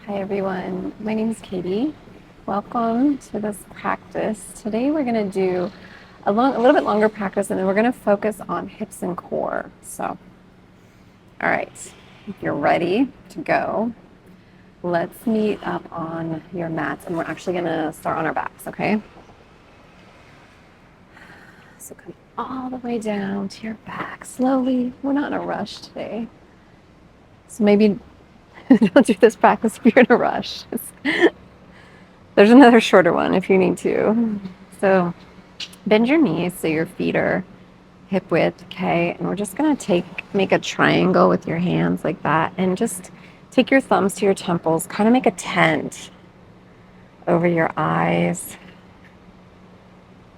Hi everyone, my name is Katie. Welcome to this practice. Today we're going to do a little bit longer practice, and then we're going to focus on hips and core. So, all right, if you're ready to go, let's meet up on your mats, and we're actually going to start on our backs, okay? So come all the way down to your back slowly. We're not in a rush today. So maybe don't do this practice if you're in a rush. There's another shorter one if you need to. So bend your knees so your feet are hip width, okay? And we're just gonna make a triangle with your hands like that, and just take your thumbs to your temples, kind of make a tent over your eyes,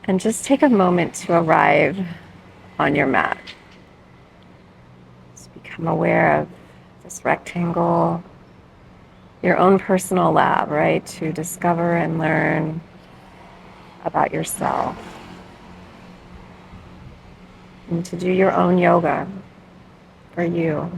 and just take a moment to arrive on your mat. Just become aware of this rectangle, your own personal lab, right? To discover and learn about yourself, and to do your own yoga for you.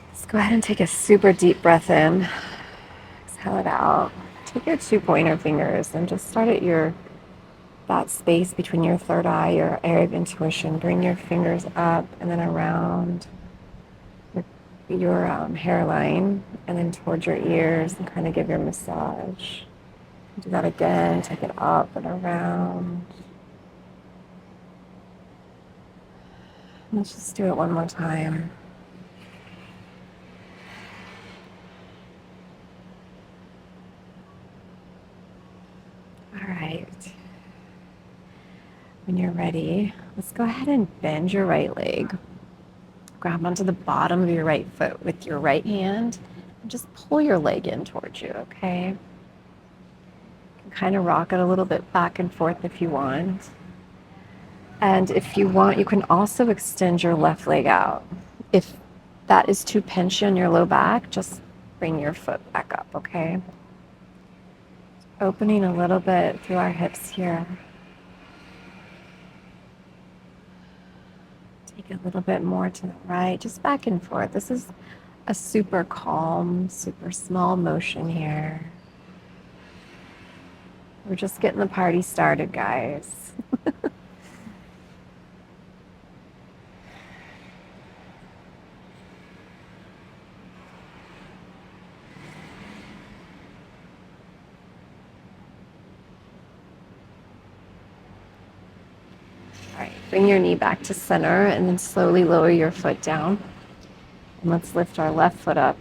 Let's go ahead and take a super deep breath in. Exhale it out. Take your 2 pointer fingers and just start at that space between your third eye, your area of intuition. Bring your fingers up and then around your hairline, and then towards your ears, and kind of give your massage. Do that again. Take it up and around. Let's just do it one more time. All right. When you're ready, let's go ahead and bend your right leg. Grab onto the bottom of your right foot with your right hand and just pull your leg in towards you, okay? You can kind of rock it a little bit back and forth if you want. And if you want, you can also extend your left leg out. If that is too pinchy on your low back, just bring your foot back up, okay? Opening a little bit through our hips here. Take a little bit more to the right, just back and forth. This is a super calm, super small motion here. We're just getting the party started, guys. All right, bring your knee back to center and then slowly lower your foot down. And let's lift our left foot up.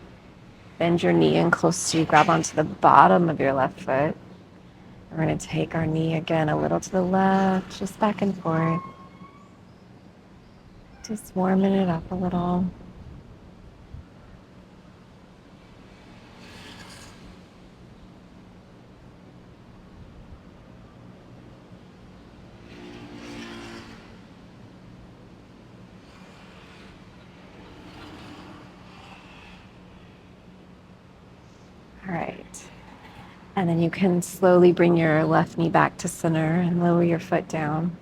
Bend your knee in close to you. Grab onto the bottom of your left foot. We're going to take our knee again a little to the left, just back and forth. Just warming it up a little. All right. And then you can slowly bring your left knee back to center and lower your foot down.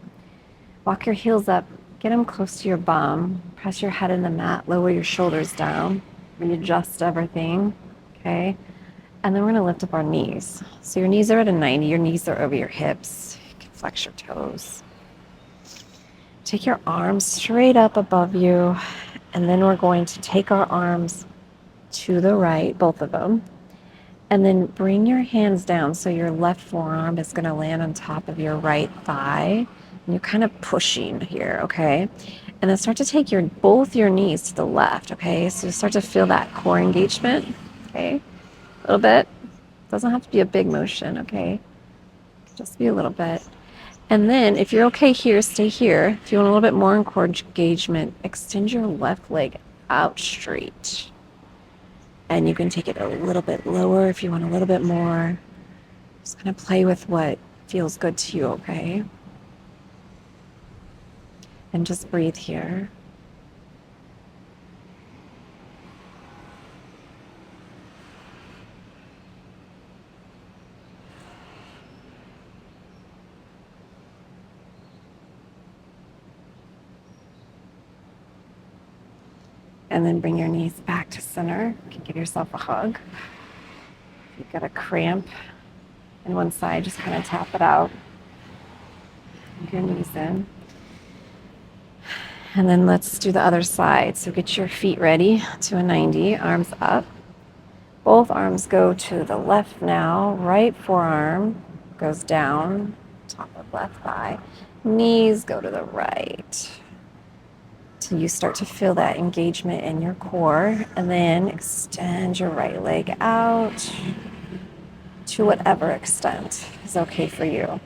Walk your heels up, get them close to your bum. Press your head in the mat, lower your shoulders down. Readjust everything, okay? And then we're gonna lift up our knees. So your knees are at a 90, your knees are over your hips. You can flex your toes. Take your arms straight up above you, and then we're going to take our arms to the right, both of them. And then bring your hands down so your left forearm is going to land on top of your right thigh. And you're kind of pushing here, okay? And then start to take both your knees to the left, okay? So you start to feel that core engagement, okay? A little bit. Doesn't have to be a big motion, okay? Just be a little bit. And then if you're okay here, stay here. If you want a little bit more in core engagement, extend your left leg out straight. And you can take it a little bit lower if you want a little bit more. Just kind of play with what feels good to you, okay? And just breathe here. And then bring your knees back to center. You can give yourself a hug. If you've got a cramp in one side, just kind of tap it out. Your knees in. And then let's do the other side. So get your feet ready to a 90, arms up. Both arms go to the left now. Right forearm goes down, top of left thigh. Knees go to the right. So you start to feel that engagement in your core. And then extend your right leg out to whatever extent is okay for you.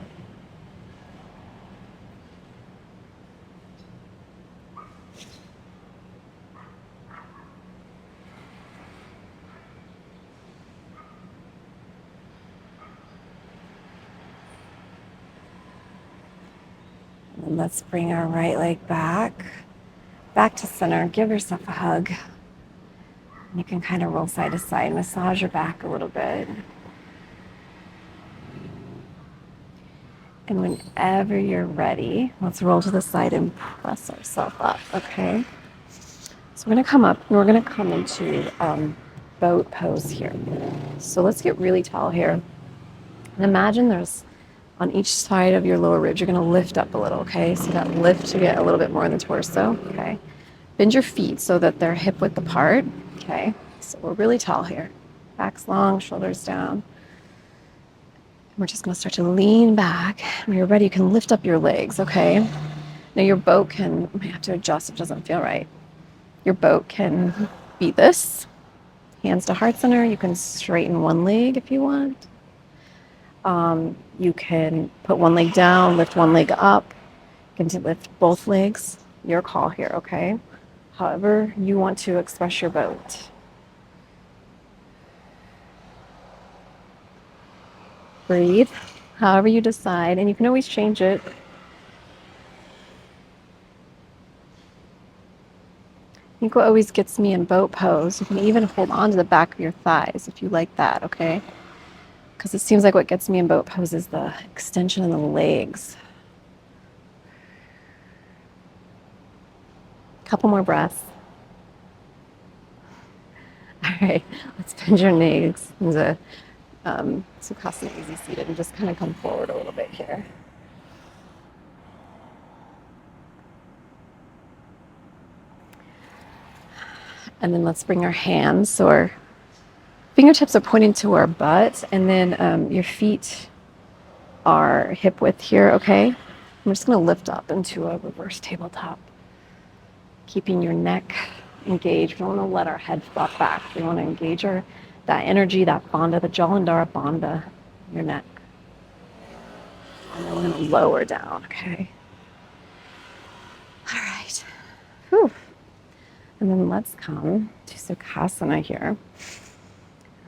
And let's bring our right leg back to center. Give yourself a hug. You can kind of roll side to side, massage your back a little bit. And whenever you're ready, let's roll to the side and press ourselves up, okay? So we're gonna come up and we're gonna come into boat pose here. So let's get really tall here. And imagine there's on each side of your lower ribs, you're gonna lift up a little, okay? So that lift to get a little bit more in the torso, okay? Bend your feet so that they're hip width apart, okay? So we're really tall here. Back's long, shoulders down. We're just gonna start to lean back. When you're ready, you can lift up your legs, okay? Now your boat can, you may have to adjust if it doesn't feel right. Your boat can be this, hands to heart center. You can straighten one leg if you want. You can put one leg down, lift one leg up. You can lift both legs. Your call here, okay? However you want to express your boat. Breathe, however you decide, and you can always change it. I think what always gets me in boat pose, you can even hold on to the back of your thighs if you like that, okay? Because it seems like what gets me in boat pose is the extension of the legs. Couple more breaths. All right, let's bend your knees into Sukhasana, easy seated, and just kind of come forward a little bit here. And then let's bring our hands, so our fingertips are pointing to our butt, and then your feet are hip width here, okay? I'm just gonna lift up into a reverse tabletop, keeping your neck engaged. We don't wanna let our head flop back. We wanna engage that energy, that bandha, the Jalandhara bandha, your neck. And then we're gonna lower down, okay? All right. Whew. And then let's come to Sukhasana here.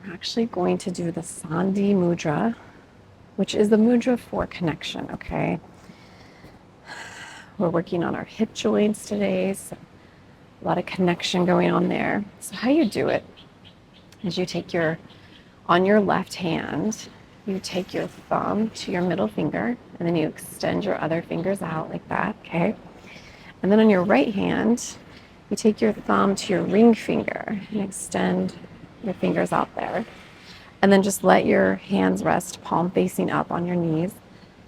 We're actually going to do the Sandhi Mudra, which is the mudra for connection, okay? We're working on our hip joints today, so a lot of connection going on there. So how you do it is you take on your left hand, you take your thumb to your middle finger, and then you extend your other fingers out like that, okay? And then on your right hand, you take your thumb to your ring finger and extend your fingers out there. And then just let your hands rest, palm facing up on your knees.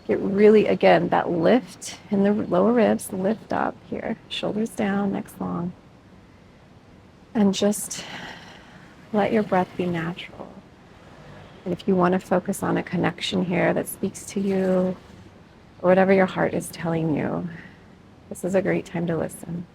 Get really, again, that lift in the lower ribs, lift up here, shoulders down, neck long. And just let your breath be natural. And if you want to focus on a connection here that speaks to you, or whatever your heart is telling you, this is a great time to listen.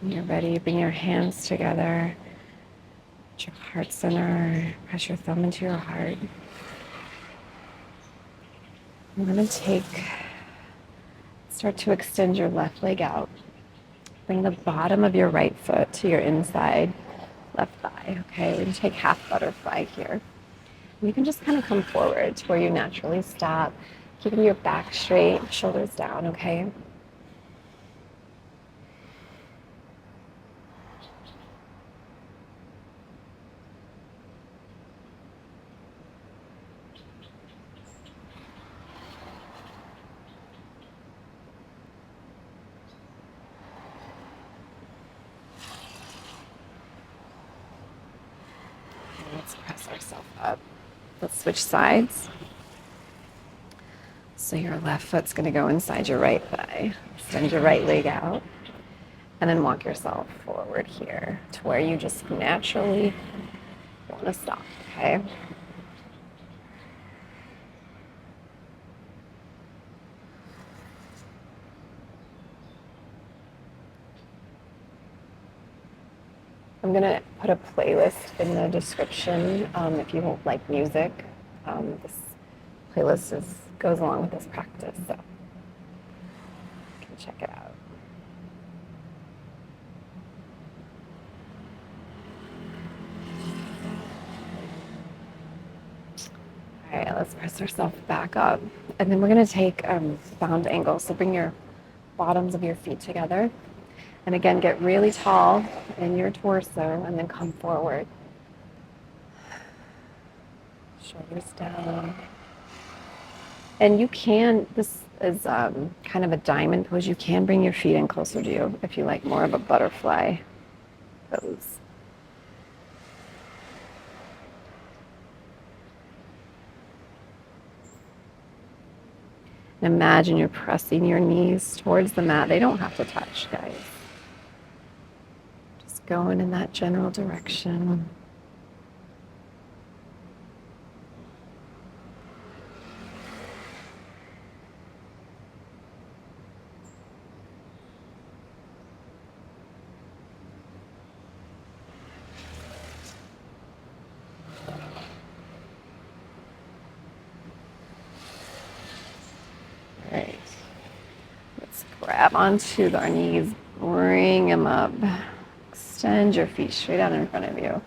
When you're ready, bring your hands together at your heart center. Press your thumb into your heart. I'm going to start to extend your left leg out. Bring the bottom of your right foot to your inside left thigh. Okay, we're going to take half butterfly here. You can just kind of come forward to where you naturally stop, keeping your back straight, shoulders down, okay? Let's press ourselves up. Let's switch sides. So your left foot's going to go inside your right thigh. Extend your right leg out. And then walk yourself forward here to where you just naturally want to stop, okay? I'm going to put a playlist in the description if you don't like music. This playlist goes along with this practice, so you can check it out. All right, let's press ourselves back up. And then we're going to take bound angle. So bring your bottoms of your feet together. And again, get really tall in your torso and then come forward. Shoulders down. And you can, this is kind of a diamond pose. You can bring your feet in closer to you if you like more of a butterfly pose. And imagine you're pressing your knees towards the mat. They don't have to touch, guys. Just going in that general direction. Right. Let's grab onto our knees, bring them up. Extend your feet straight out in front of you.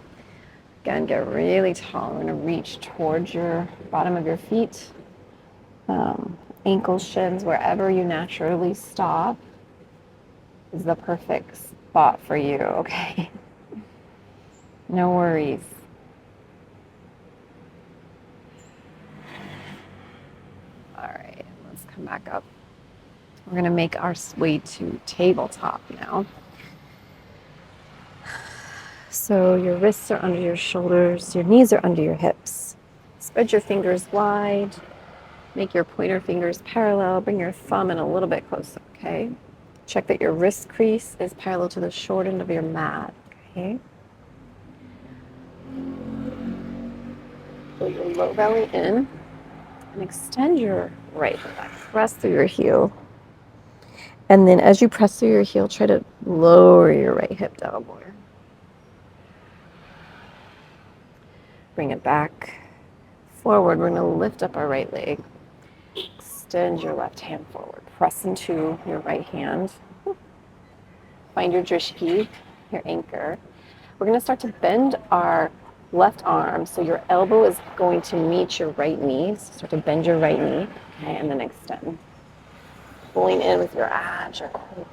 Again, get really tall. We're going to reach towards your bottom of your feet, ankles, shins, wherever you naturally stop is the perfect spot for you, okay? No worries. All right, let's come back up. We're going to make our way to tabletop now. So your wrists are under your shoulders, your knees are under your hips. Spread your fingers wide. Make your pointer fingers parallel. Bring your thumb in a little bit closer, okay? Check that your wrist crease is parallel to the short end of your mat, okay? Pull your low belly in and extend your right leg. Press through your heel. And then as you press through your heel, try to lower your right hip down more. Bring it back forward. We're going to lift up our right leg. Extend your left hand forward. Press into your right hand. Find your drishti, your anchor. We're going to start to bend our left arm. So your elbow is going to meet your right knee. So start to bend your right knee. Okay, and then extend. Pulling in with your abs, your core.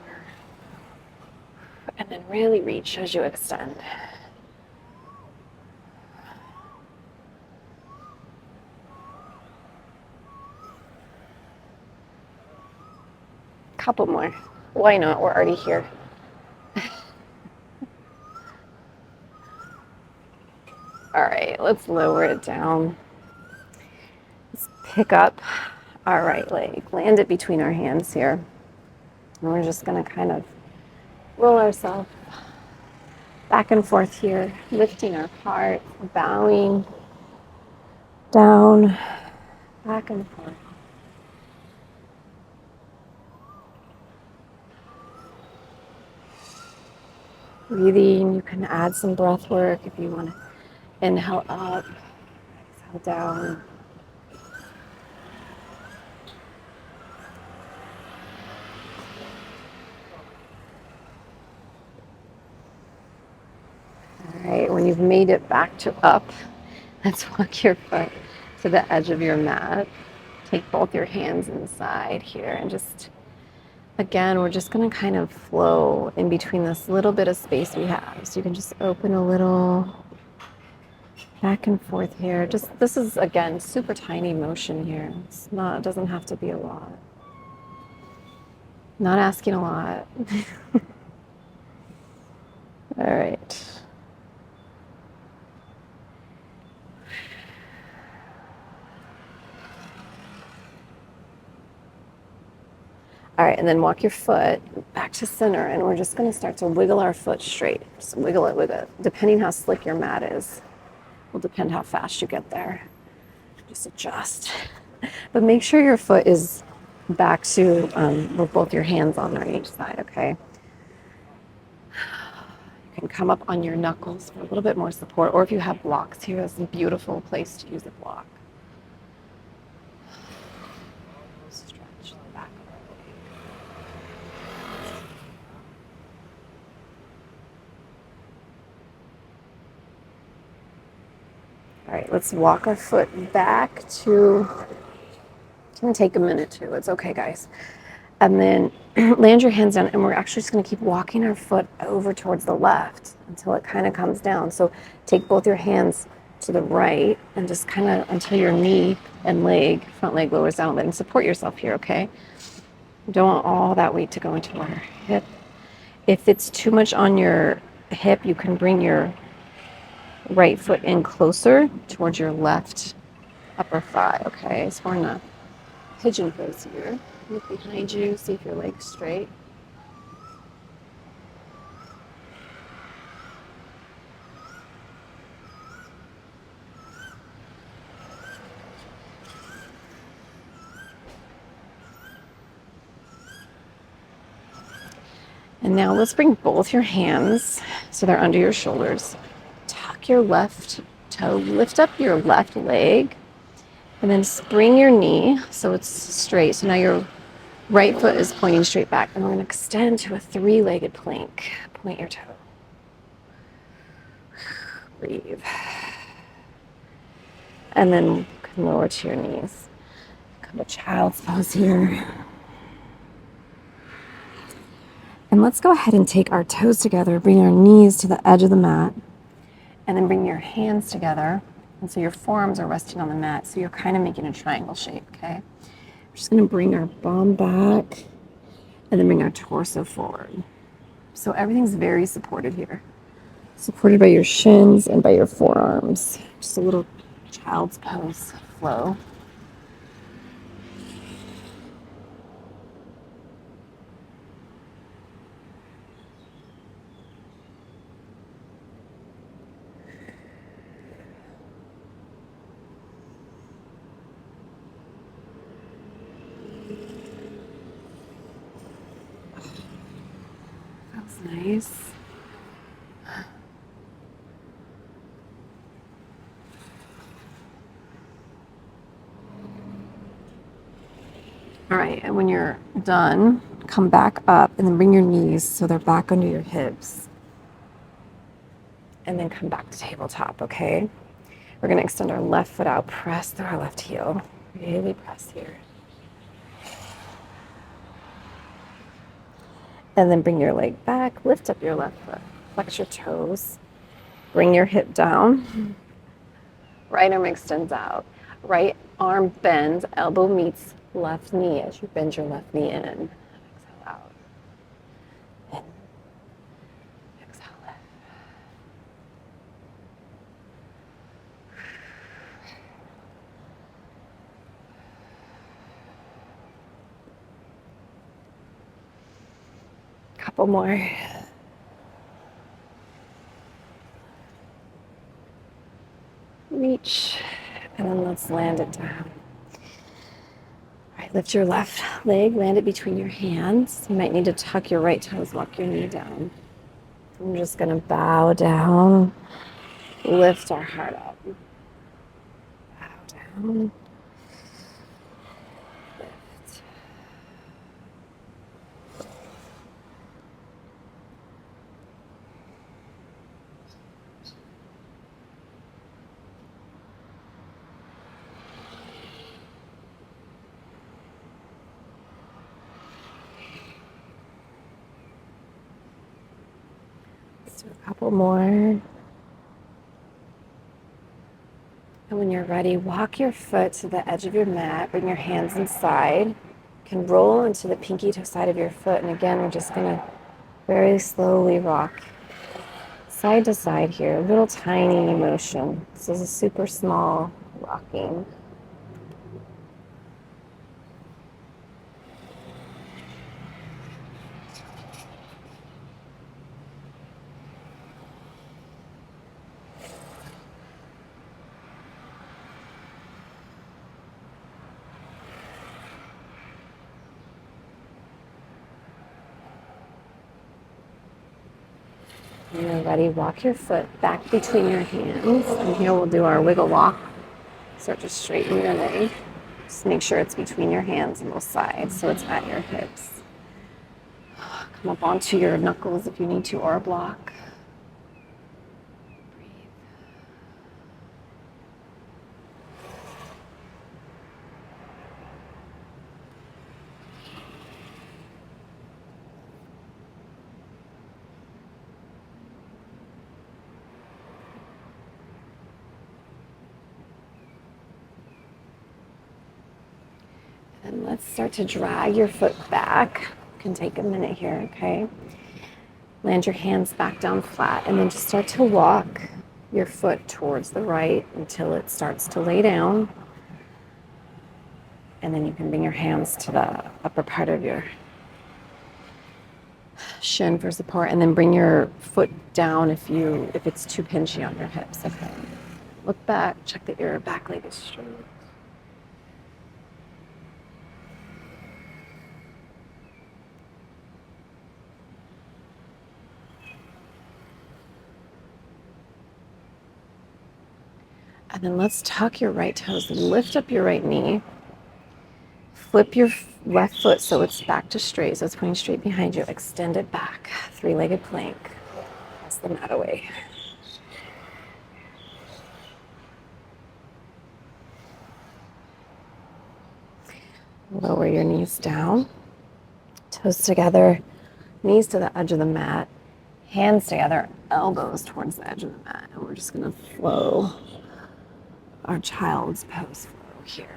And then really reach as you extend. Couple more. Why not? We're already here. All right, let's lower it down. Let's pick up our right leg, land it between our hands here. And we're just going to kind of roll ourselves back and forth here, lifting our heart, bowing down, back and forth. Breathing, you can add some breath work if you want to inhale up, exhale down. All right, when you've made it back to up, let's walk your foot to the edge of your mat. Take both your hands inside here and just, again, we're just going to kind of flow in between this little bit of space we have. So you can just open a little back and forth here. Just, this is, again, super tiny motion here. It's not, it doesn't have to be a lot. Not asking a lot. All right. All right, and then walk your foot back to center, and we're just going to start to wiggle our foot straight. Just wiggle it, wiggle it. Depending how slick your mat is, will depend how fast you get there. Just adjust. But make sure your foot is back to with both your hands on each side, okay? You can come up on your knuckles for a little bit more support, or if you have blocks here, it's a beautiful place to use a block. Stretch the back of our leg. All right, let's walk our foot back to, it's going to take a minute too. It's okay, guys. And then land your hands down, and we're actually just going to keep walking our foot over towards the left until it kind of comes down. So take both your hands to the right and just kind of until your knee and leg, front leg lowers down a bit, and support yourself here, okay? You don't want all that weight to go into our hip. If it's too much on your hip, you can bring your right foot in closer towards your left upper thigh, okay? So we're in a pigeon pose here. Look behind you, see if your leg's straight. And now let's bring both your hands so they're under your shoulders. Tuck your left toe, lift up your left leg, and then spring your knee so it's straight. So now your right foot is pointing straight back, and we're going to extend to a three-legged plank. Point your toe. Breathe. And then you can lower to your knees. Come to child's pose here. And let's go ahead and take our toes together, bring our knees to the edge of the mat, and then bring your hands together. And so your forearms are resting on the mat, so you're kind of making a triangle shape, okay? We're just gonna bring our bum back and then bring our torso forward. So everything's very supported here. Supported by your shins and by your forearms. Just a little child's pose flow. That's nice. All right, and when you're done, come back up and then bring your knees so they're back under your hips. And then come back to tabletop, okay? We're gonna extend our left foot out, press through our left heel. Really press here. And then bring your leg back, lift up your left foot, flex your toes, bring your hip down. Right arm extends out. Right arm bends, elbow meets left knee as you bend your left knee in. Exhale out. In. Exhale lift. Couple more. Reach, and then let's land it down. All right, lift your left leg, land it between your hands. You might need to tuck your right toes, walk your knee down. I'm just going to bow down, lift our heart up. Bow down, lift. Let's do a couple more. And when you're ready, walk your foot to the edge of your mat, bring your hands inside. You can roll into the pinky toe side of your foot, and again, we're just going to very slowly rock side to side here, a little tiny motion. This is a super small rocking. When you're ready, walk your foot back between your hands. And here we'll do our wiggle walk. Start to straighten your leg. Just make sure it's between your hands on both sides so it's at your hips. Come up onto your knuckles if you need to, or a block. Breathe. And let's start to drag your foot back. You can take a minute here, okay? Land your hands back down flat and then just start to walk your foot towards the right until it starts to lay down. And then you can bring your hands to the upper part of your shin for support, and then bring your foot down if it's too pinchy on your hips, okay? Look back, check that your back leg is straight. And then let's tuck your right toes, lift up your right knee, flip your left foot so it's back to straight, so it's pointing straight behind you. Extend it back, three-legged plank. Press the mat away. Lower your knees down, toes together, knees to the edge of the mat, hands together, elbows towards the edge of the mat. And we're just gonna flow our child's pose flow here.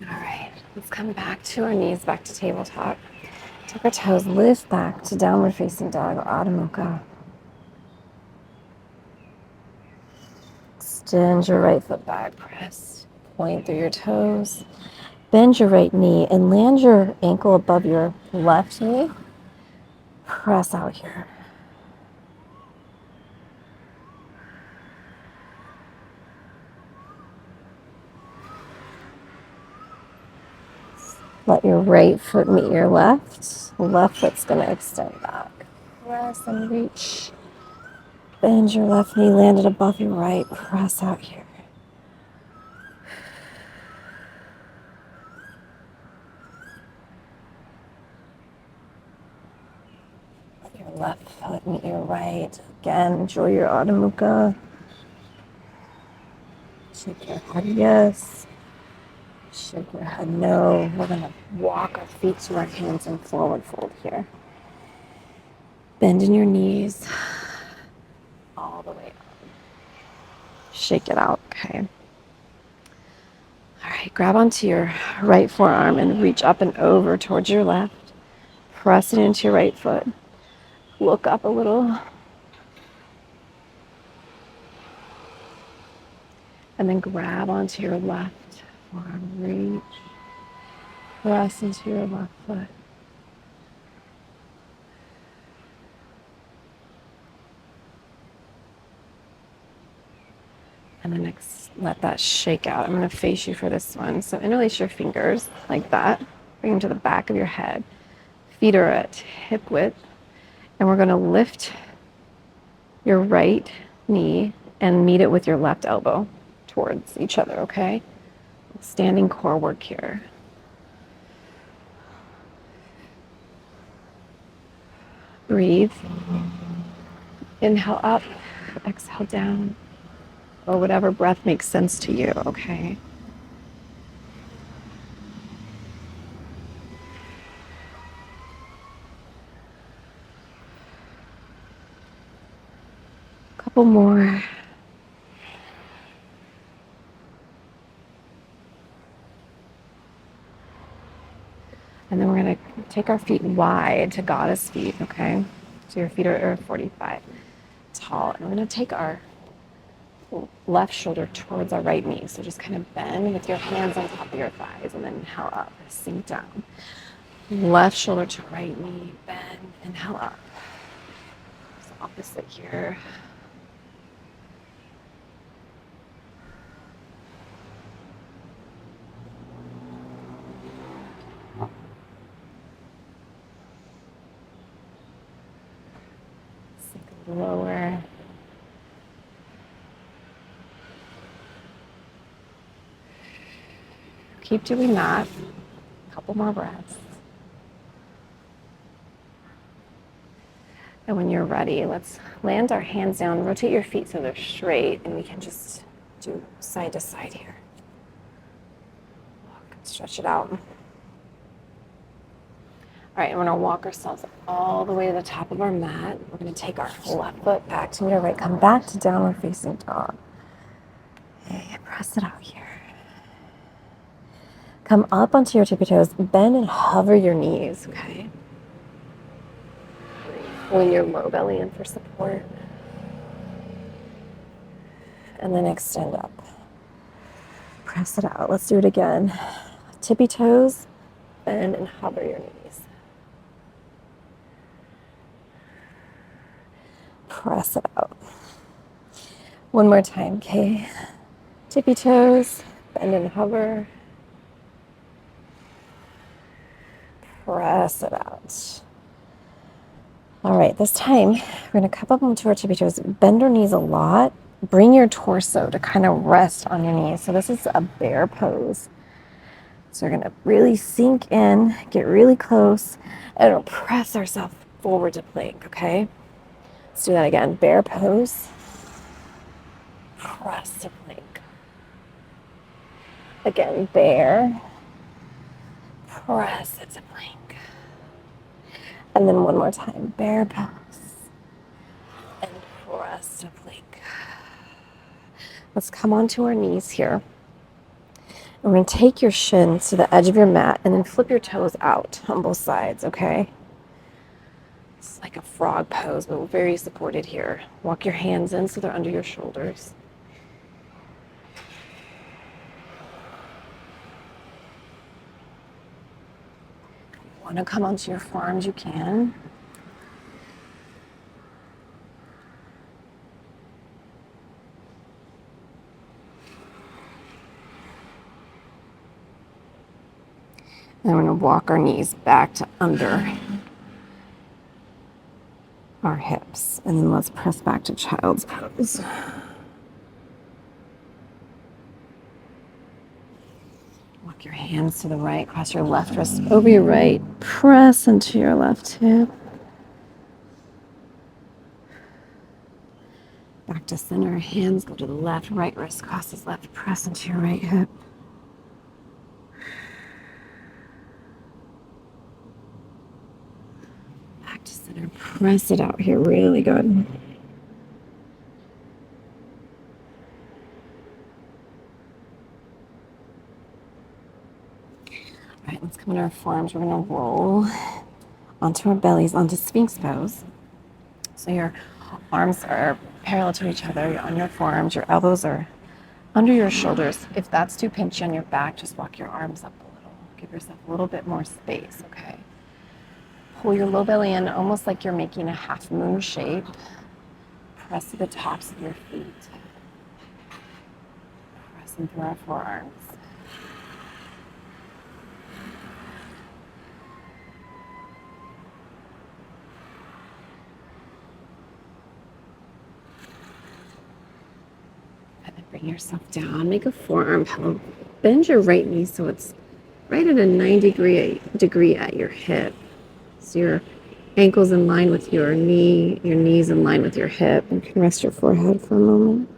All right, let's come back to our knees, back to tabletop. Take our toes, lift back to downward facing dog or Adho Mukha. Extend your right foot back, press, point through your toes. Bend your right knee and land your ankle above your left knee. Press out here. Let your right foot meet your left. Left foot's going to extend back. Press and reach. Bend your left knee, land it above your right. Press out here. Let your left foot meet your right. Again, enjoy your Adho Mukha. Shake your head yes. Shake your head no. We're going to walk our feet to our hands and forward fold here. Bend in your knees all the way up. Shake it out, okay? All right, grab onto your right forearm and reach up and over towards your left. Press it into your right foot. Look up a little. And then grab onto your left arm, reach, press into your left foot. And then let that shake out. I'm going to face you for this one. So interlace your fingers like that. Bring them to the back of your head. Feet are at hip width. And we're going to lift your right knee and meet it with your left elbow towards each other, okay? Standing core work here. Breathe. Inhale up, exhale down, or whatever breath makes sense to you, okay? Couple more. And then we're going to take our feet wide to goddess feet, okay? So your feet are 45 tall. And we're going to take our left shoulder towards our right knee. So just kind of bend with your hands on top of your thighs and then inhale up, sink down. Left shoulder to right knee, bend, inhale up. It's the opposite here. Sink lower. Keep doing that. A couple more breaths. And when you're ready, let's land our hands down, rotate your feet so they're straight, and we can just do side to side here. Stretch it out. All right, and we're gonna walk ourselves all the way to the top of our mat. We're gonna take our left foot back to meet our right, come back to downward facing dog. Okay, press it out here. Come up onto your tippy toes, bend and hover your knees, okay? Pulling your low belly in for support. And then extend up. Press it out. Let's do it again. Tippy toes, bend and hover your knees. Press it out. One more time, okay? Tippy toes, bend and hover. Press it out. All right, this time we're gonna cup up onto our tippy toes, bend our knees a lot, bring your torso to kind of rest on your knees. So this is a bear pose. So we're gonna really sink in, get really close, and we'll press ourselves forward to plank, okay? Let's do that again. Bear pose, press to plank. Again, bear, press it to plank. And then one more time, bear pose, and press to plank. Let's come onto our knees here. And we're gonna take your shins to the edge of your mat and then flip your toes out on both sides, okay? It's like a frog pose, but we're very supported here. Walk your hands in so they're under your shoulders. Want to come onto your forearms, you can. And we're going to walk our knees back to under our hips. And then let's press back to child's pose. Walk your hands to the right, cross your left wrist over your right, press into your left hip. Back to center, hands go to the left, right wrist crosses left, press into your right hip. Back to center, press it out here, really good. All right, let's come into our forearms. We're gonna roll onto our bellies, onto Sphinx pose. So your arms are parallel to each other. You're on your forearms. Your elbows are Under your shoulders. If that's too pinchy on your back, just walk your arms up a little. Give yourself a little bit more space, okay? Pull your low belly in almost like you're making a half moon shape. Press to the tops of your feet. Pressing through our forearms. And then bring yourself down. Make a forearm pillow. Bend your right knee so it's right at a 90-degree at your hip. So your ankle's in line with your knee, your knee's in line with your hip. You can rest your forehead for a moment.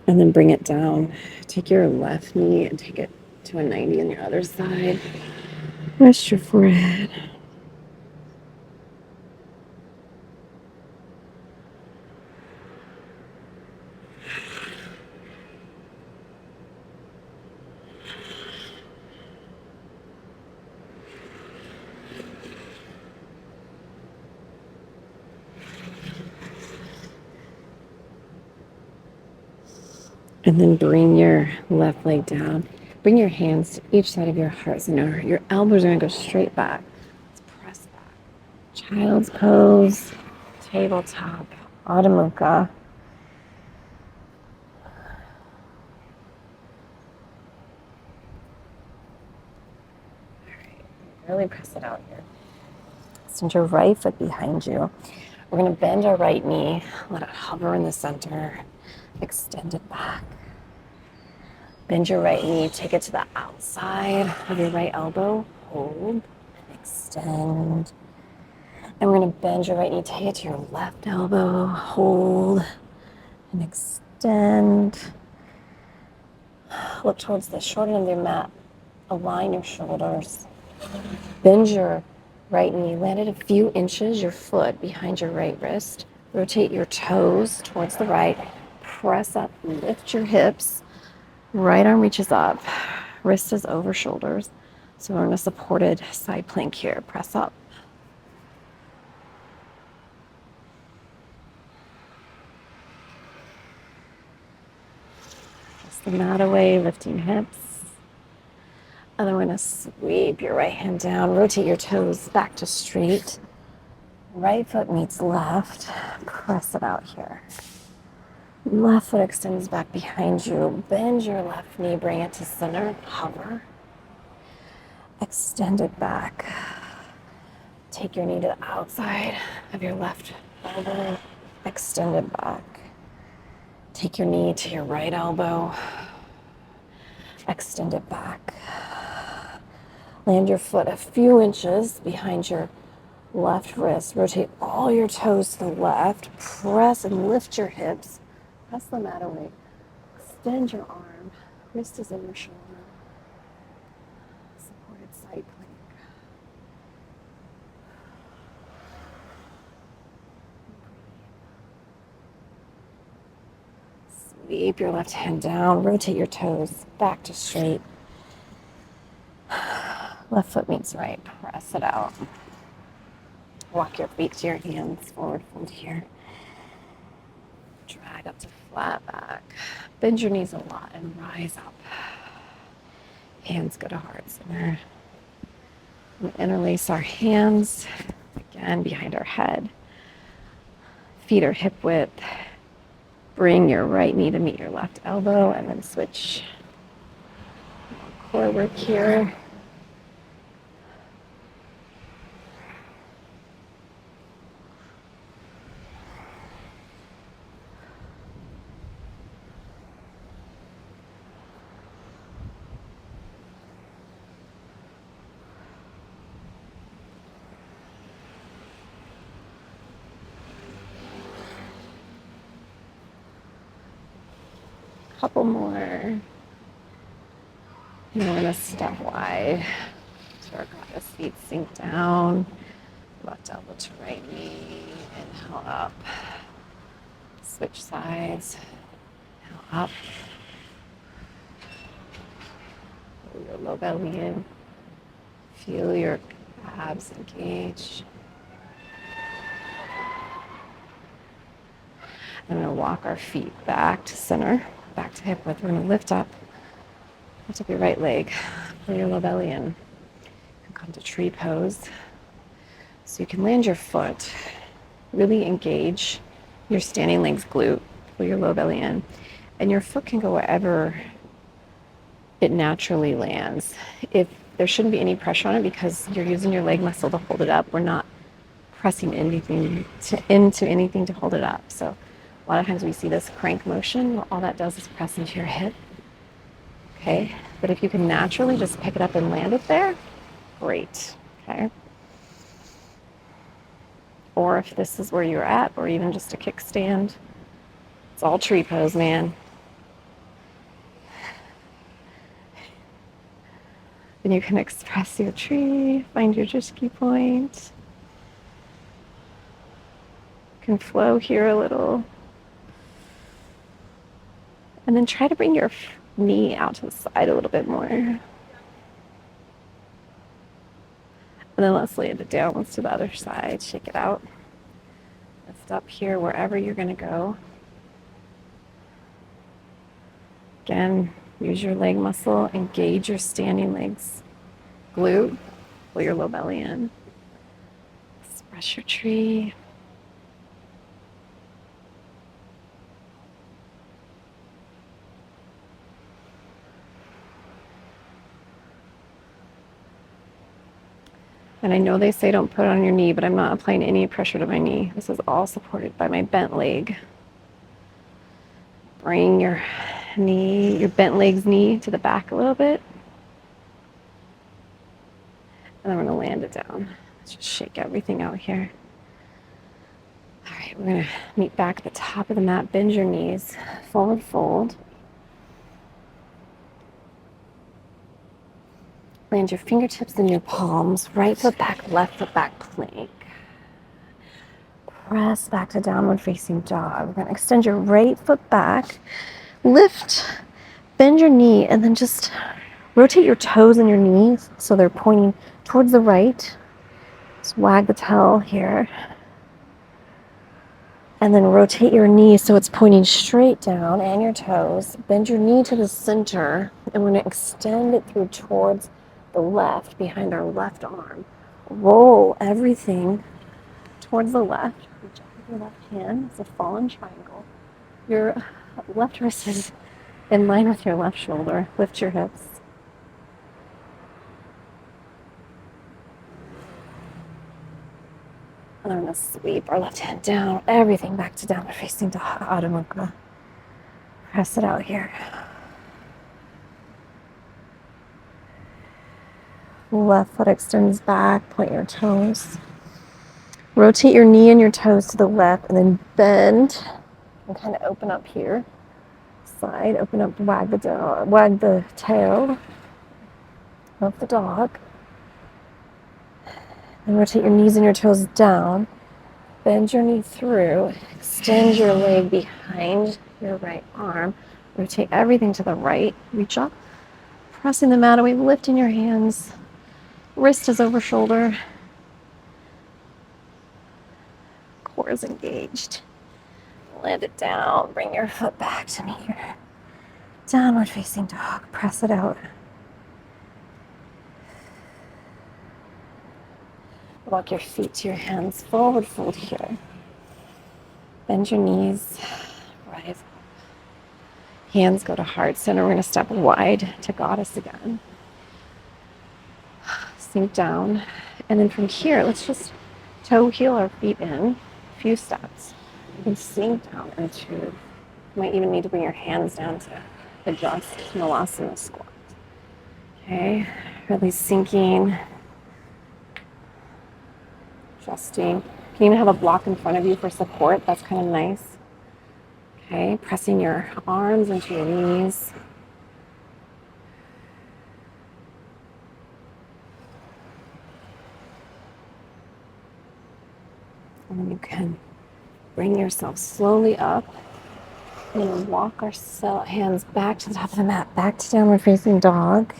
And then bring it down. Take your left knee and take it to a 90 on your other side. Rest your forehead. And then bring your left leg down. Bring your hands to each side of your heart center. Your elbows are going to go straight back. Let's press back. Child's pose, tabletop, Adho Mukha. All right, really press it out here. Send your right foot behind you. We're going to bend our right knee. Let it hover in the center. Extend it back. Bend your right knee, take it to the outside of your right elbow. Hold, extend. And we're going to bend your right knee, take it to your left elbow. Hold and extend. Look towards the short end of your mat. Align your shoulders. Bend your right knee. Land it a few inches, your foot behind your right wrist. Rotate your toes towards the right. Press up, lift your hips. Right arm reaches up, wrist is over shoulders. So we're in a supported side plank here. Press up. Press the mat away, lifting hips. And then we're going to sweep your right hand down, rotate your toes back to straight. Right foot meets left. Press it out here. Left foot extends back behind you. Bend your left knee, bring it to center, hover. Extend it back. Take your knee to the outside of your left elbow. Extend it back. Take your knee to your right elbow. Extend it back. Land your foot a few inches behind your left wrist. Rotate all your toes to the left. Press and lift your hips. Press the mat away. Extend your arm. Wrist is in your shoulder. Supported side plank. Sweep your left hand down. Rotate your toes back to straight. Left foot meets right. Press it out. Walk your feet to your hands. Forward fold here. Drag up to flat back. Bend your knees a lot and rise up. Hands go to heart center. We interlace our hands again behind our head. Feet are hip width. Bring your right knee to meet your left elbow and then switch. Core work here. Couple more. And we're gonna step wide. So our goddess feet sink down. Left elbow to right knee. Inhale up. Switch sides. Inhale Up. Pull your low belly in. Feel your abs engage. I'm going to walk our feet back to center, back to hip width. We're going to lift up your right leg, pull your low belly in, and come to tree pose. So you can land your foot, really engage your standing legs glute, pull your low belly in, and your foot can go wherever it naturally lands. If there shouldn't be any pressure on it because you're using your leg muscle to hold it up. We're not pressing anything into anything to hold it up. So a lot of times we see this crank motion. Well, all that does is press into your hip. Okay, but if you can naturally just pick it up and land it there, great. Okay. Or if this is where you're at, or even just a kickstand, it's all tree pose, man. Then you can express your tree, find your Jishki point. You can flow here a little. And then try to bring your knee out to the side a little bit more. And then let's lay it down. Let's do the other side. Shake it out. Lift up here wherever you're going to go. Again, use your leg muscle. Engage your standing legs. Glute. Pull your low belly in. Express your tree. And I know they say don't put it on your knee, but I'm not applying any pressure to my knee. This is all supported by my bent leg. Bring your knee, your bent leg's knee to the back a little bit. And then we're going to land it down. Let's just shake everything out here. All right, we're going to meet back at the top of the mat. Bend your knees, forward fold. Land your fingertips in your palms, right foot back, left foot back, plank. Press back to downward facing dog. We're going to extend your right foot back, lift, bend your knee, and then just rotate your toes and your knees so they're pointing towards the right. Just wag the tail here. And then rotate your knee so it's pointing straight down and your toes. Bend your knee to the center, and we're going to extend it through towards the left, behind our left arm. Roll everything towards the left. Reach up with your left hand. It's a fallen triangle. Your left wrist is in line with your left shoulder. Lift your hips. And I'm going to sweep our left hand down, everything back to downward facing dog, Adho Mukha. Press it out here. Left foot extends back, point your toes. Rotate your knee and your toes to the left, and then bend and kind of open up here. Side, open up, wag the tail of the dog. And rotate your knees and your toes down. Bend your knee through. Extend your leg behind your right arm. Rotate everything to the right. Reach up. Pressing the mat away, lifting your hands. Wrist is over shoulder. Core is engaged. Land it down. Bring your foot back to meet your downward facing dog. Press it out. Walk your feet to your hands. Forward fold here. Bend your knees. Rise up. Hands go to heart center. We're going to step wide to goddess again. Sink down. And then from here, let's just toe heel our feet in. A few steps. You can sink down into, you might even need to bring your hands down to adjust Malasana squat. Okay, really sinking, adjusting. You can even have a block in front of you for support. That's kind of nice. Okay, pressing your arms into your knees. And then you can bring yourself slowly up We're going to walk our hands back to the top of the mat, back to downward facing dog.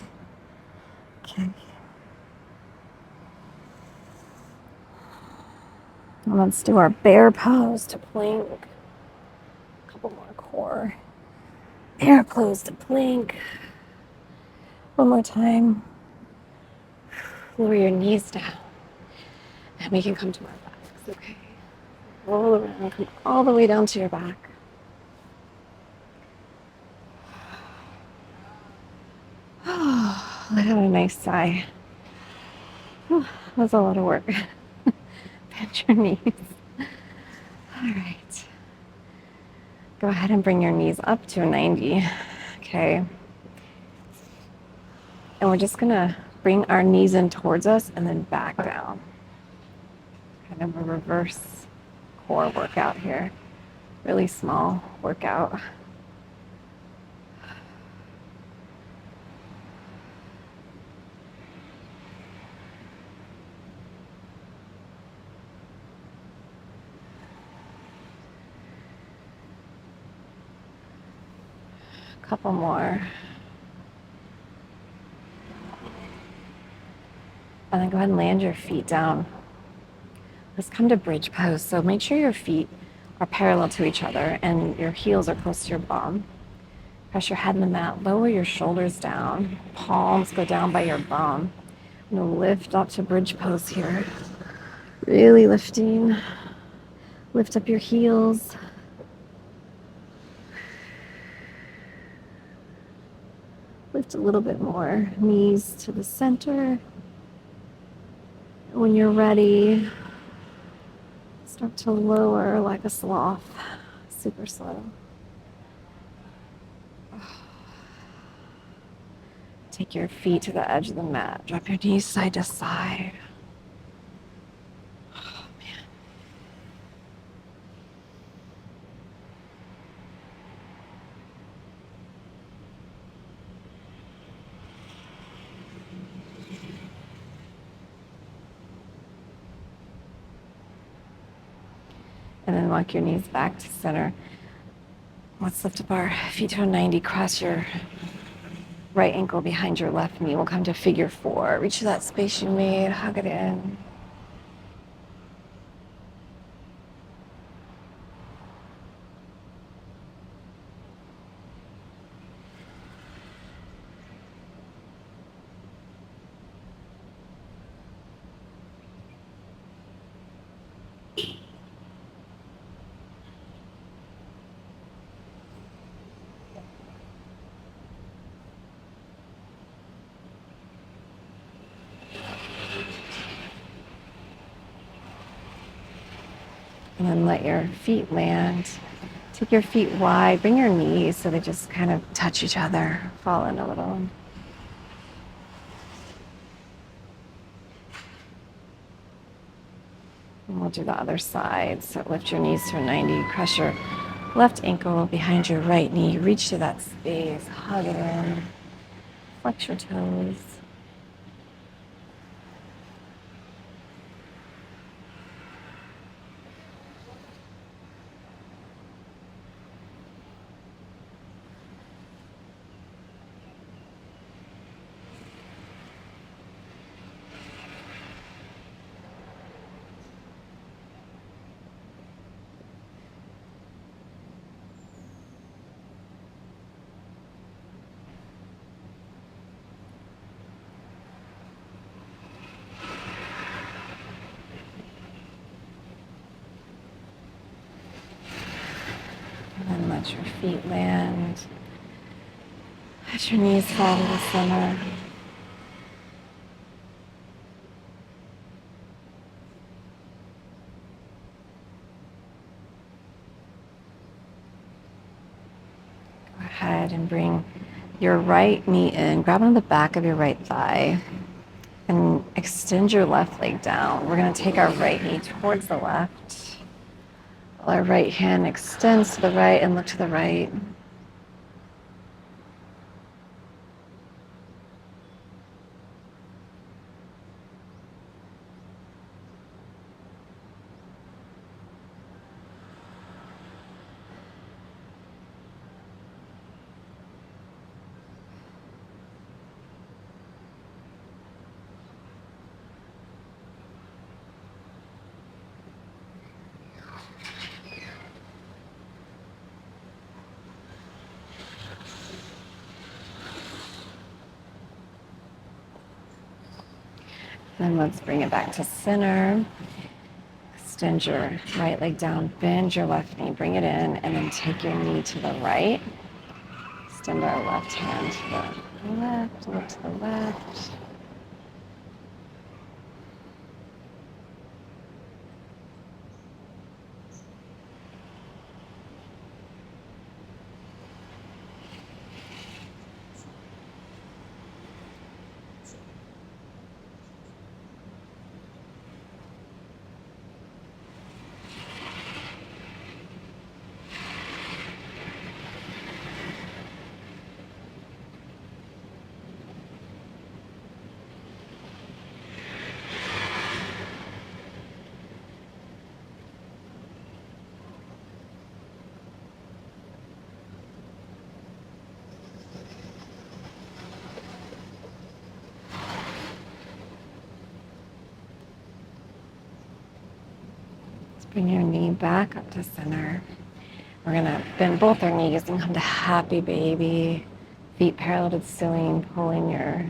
Okay. And let's do our bear pose to plank. A couple more core. Bear pose to plank. One more time. Lower your knees down. And we can come to our backs, okay? Roll around, come all the way down to your back. Let out a nice sigh. That was a lot of work. Bend your knees. All right. Go ahead and bring your knees up to a 90. Okay. And we're just gonna bring our knees in towards us and then back down. Kind of a reverse core workout here. Really small workout. Couple more. And then go ahead and land your feet down. Let's come to bridge pose. So make sure your feet are parallel to each other and your heels are close to your bum. Press your head in the mat, lower your shoulders down. Palms go down by your bum. I'm gonna lift up to bridge pose here. Really lifting. Lift up your heels. Lift a little bit more. Knees to the center. When you're ready, start to lower like a sloth. Super slow. Take your feet to the edge of the mat. Drop your knees side to side. Oh, man. And then walk your knees back to center. Let's lift up our feet to a 90. Cross your right ankle behind your left knee. We'll come to figure four. Reach to that space you made. Hug it in. And then let your feet land. Take your feet wide. Bring your knees so they just kind of touch each other. Fall in a little. And we'll do the other side. So lift your knees to a 90. Cross your left ankle behind your right knee. Reach to that space. Hug it in. Flex your toes. And then let your feet land. Let your knees fall to the center. Go ahead and bring your right knee in. Grab on the back of your right thigh and extend your left leg down. We're going to take our right knee towards the left. Our right hand extends to the right and look to the right. Then let's bring it back to center. Extend your right leg down, bend your left knee, bring it in, and then take your knee to the right. Extend our left hand to the left, look to the left. Bring your knee back up to center. We're gonna bend both our knees and come to happy baby. Feet parallel to the ceiling, pulling your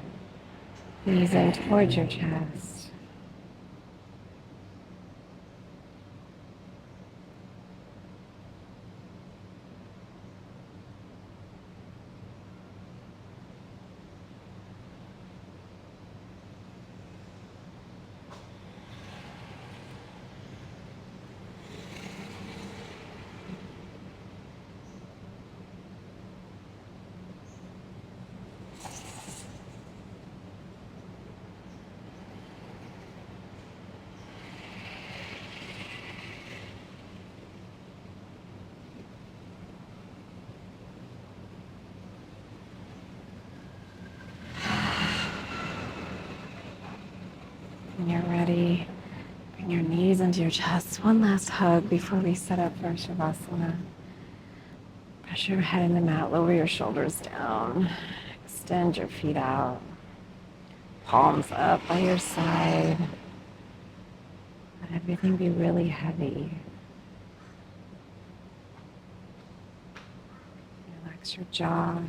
knees in towards your chest. When you're ready, bring your knees into your chest. One last hug before we set up for Savasana. Press your head in the mat, lower your shoulders down. Extend your feet out. Palms up by your side. Let everything be really heavy. Relax your jaw.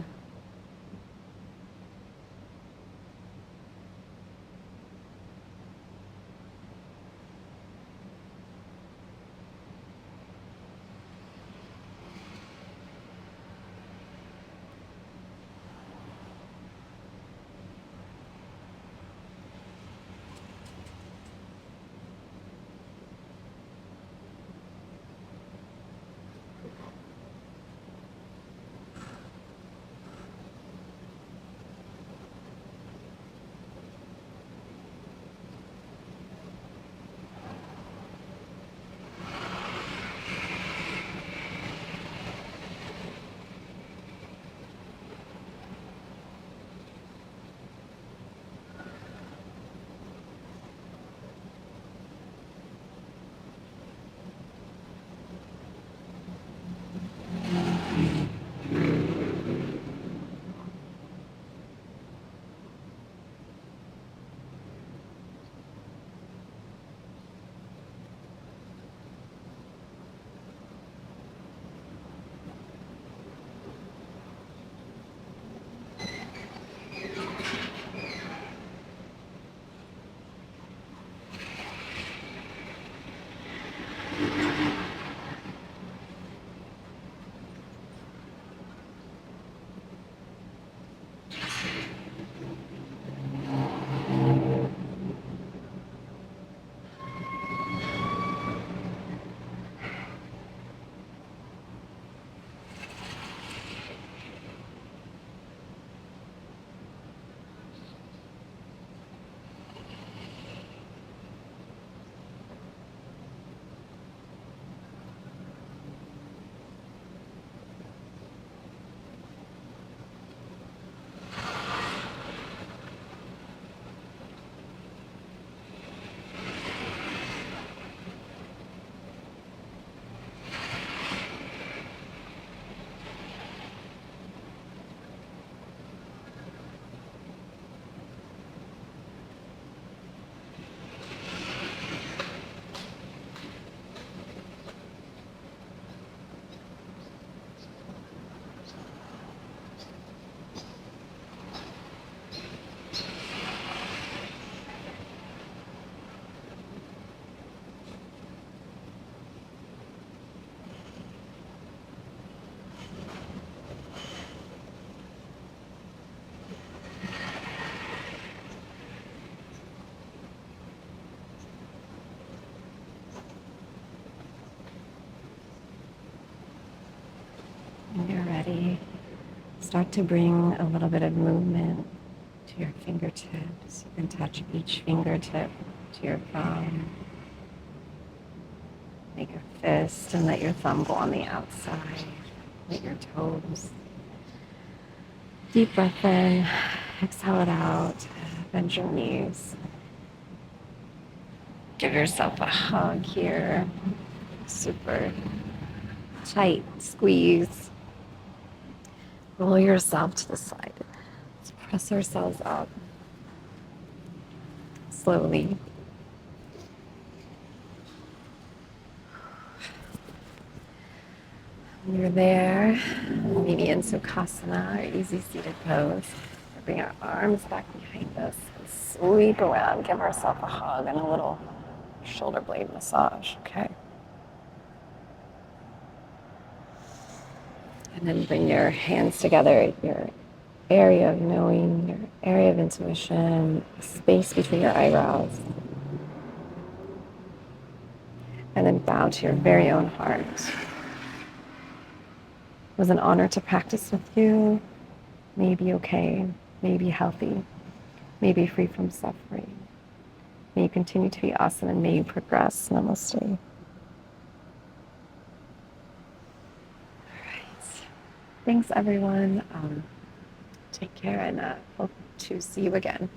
start to bring a little bit of movement to your fingertips. You can touch each fingertip to your thumb. Make a fist and let your thumb go on the outside. Let your toes. Deep breath in, exhale it out, bend your knees. Give yourself a hug here. Super tight squeeze. Roll yourself to the side. Let's press ourselves up slowly. When you're there, maybe in Sukhasana or easy seated pose, bring our arms back behind us and sweep around. Give ourselves a hug and a little shoulder blade massage, okay? And then bring your hands together, your area of knowing, your area of intuition, space between your eyebrows. And then bow to your very own heart. It was an honor to practice with you. May you be okay, may you be healthy, may you be free from suffering. May you continue to be awesome and may you progress. Namaste. All right. Thanks, everyone. Take care and hope to see you again.